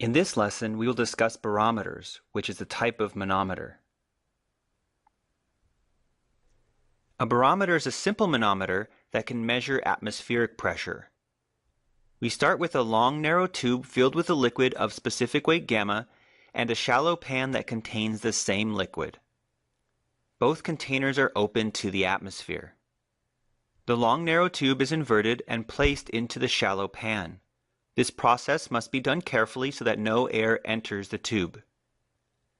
In this lesson, we will discuss barometers, which is a type of manometer. A barometer is a simple manometer that can measure atmospheric pressure. We start with a long, narrow tube filled with a liquid of specific weight gamma and a shallow pan that contains the same liquid. Both containers are open to the atmosphere. The long, narrow tube is inverted and placed into the shallow pan. This process must be done carefully so that no air enters the tube.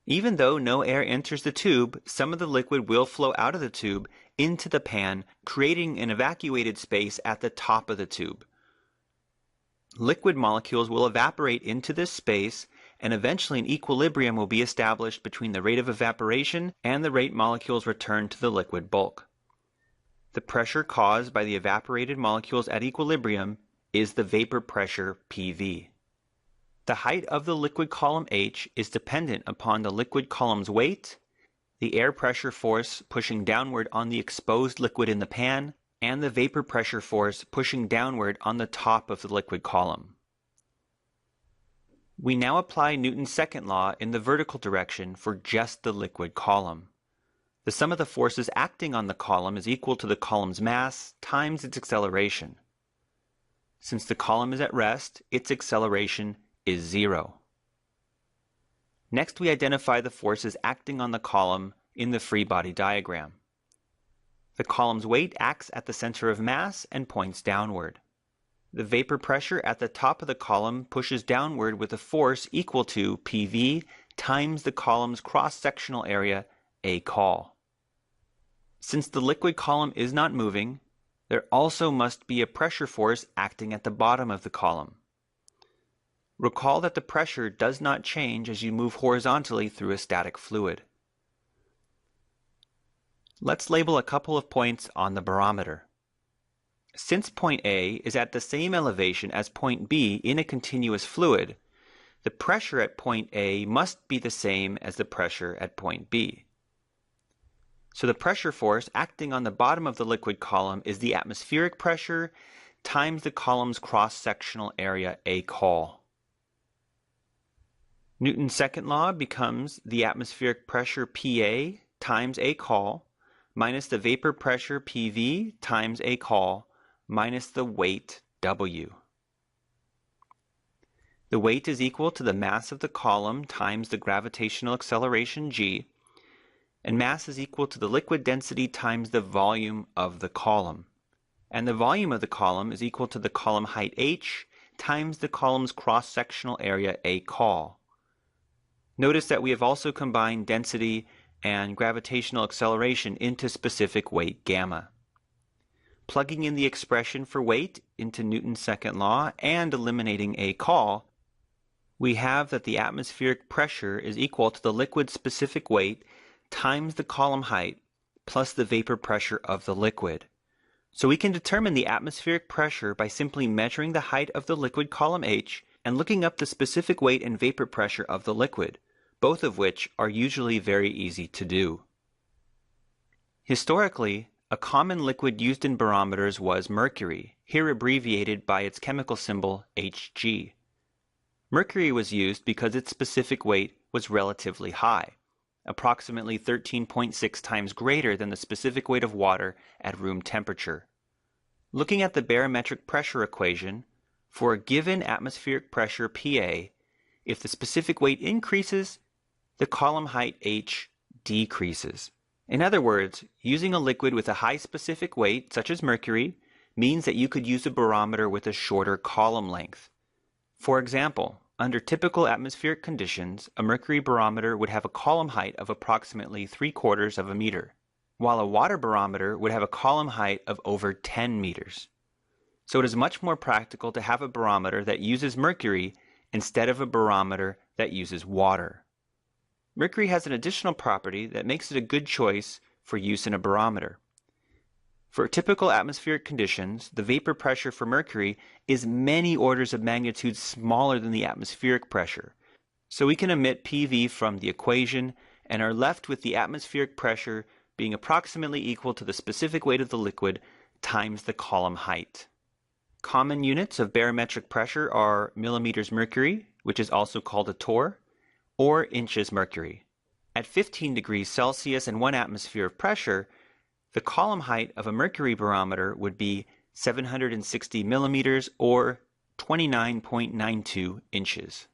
Even though no air enters the tube, some of the liquid will flow out of the tube into the pan, creating an evacuated space at the top of the tube. Liquid molecules will evaporate into this space, and eventually an equilibrium will be established between the rate of evaporation and the rate molecules return to the liquid bulk. The pressure caused by the evaporated molecules at equilibrium is the vapor pressure PV. The height of the liquid column H is dependent upon the liquid column's weight, the air pressure force pushing downward on the exposed liquid in the pan, and the vapor pressure force pushing downward on the top of the liquid column. We now apply Newton's second law in the vertical direction for just the liquid column. The sum of the forces acting on the column is equal to the column's mass times its acceleration. Since the column is at rest, its acceleration is 0. Next, we identify the forces acting on the column in the free body diagram. The column's weight acts at the center of mass and points downward. The vapor pressure at the top of the column pushes downward with a force equal to PV times the column's cross-sectional area, A col. Since the liquid column is not moving, there also must be a pressure force acting at the bottom of the column. Recall that the pressure does not change as you move horizontally through a static fluid. Let's label a couple of points on the barometer. Since point A is at the same elevation as point B in a continuous fluid, the pressure at point A must be the same as the pressure at point B. So the pressure force acting on the bottom of the liquid column is the atmospheric pressure times the column's cross-sectional area, A col. Newton's second law becomes the atmospheric pressure PA times A col minus the vapor pressure PV times A col minus the weight W. The weight is equal to the mass of the column times the gravitational acceleration g, and mass is equal to the liquid density times the volume of the column. And the volume of the column is equal to the column height h times the column's cross-sectional area, A col. Notice that we have also combined density and gravitational acceleration into specific weight gamma. Plugging in the expression for weight into Newton's second law and eliminating A col, we have that the atmospheric pressure is equal to the liquid's specific weight times the column height plus the vapor pressure of the liquid. So we can determine the atmospheric pressure by simply measuring the height of the liquid column H and looking up the specific weight and vapor pressure of the liquid, both of which are usually very easy to do. Historically, a common liquid used in barometers was mercury, here abbreviated by its chemical symbol Hg. Mercury was used because its specific weight was relatively high, approximately 13.6 times greater than the specific weight of water at room temperature. Looking at the barometric pressure equation, for a given atmospheric pressure PA, if the specific weight increases, the column height h decreases. In other words, using a liquid with a high specific weight, such as mercury, means that you could use a barometer with a shorter column length. For example, under typical atmospheric conditions, a mercury barometer would have a column height of approximately 3/4 of a meter, while a water barometer would have a column height of over 10 meters. So it is much more practical to have a barometer that uses mercury instead of a barometer that uses water. Mercury has an additional property that makes it a good choice for use in a barometer. For typical atmospheric conditions, the vapor pressure for mercury is many orders of magnitude smaller than the atmospheric pressure. So we can omit PV from the equation and are left with the atmospheric pressure being approximately equal to the specific weight of the liquid times the column height. Common units of barometric pressure are millimeters mercury, which is also called a torr, or inches mercury. At 15 degrees Celsius and 1 atmosphere of pressure, the column height of a mercury barometer would be 760 millimeters or 29.92 inches.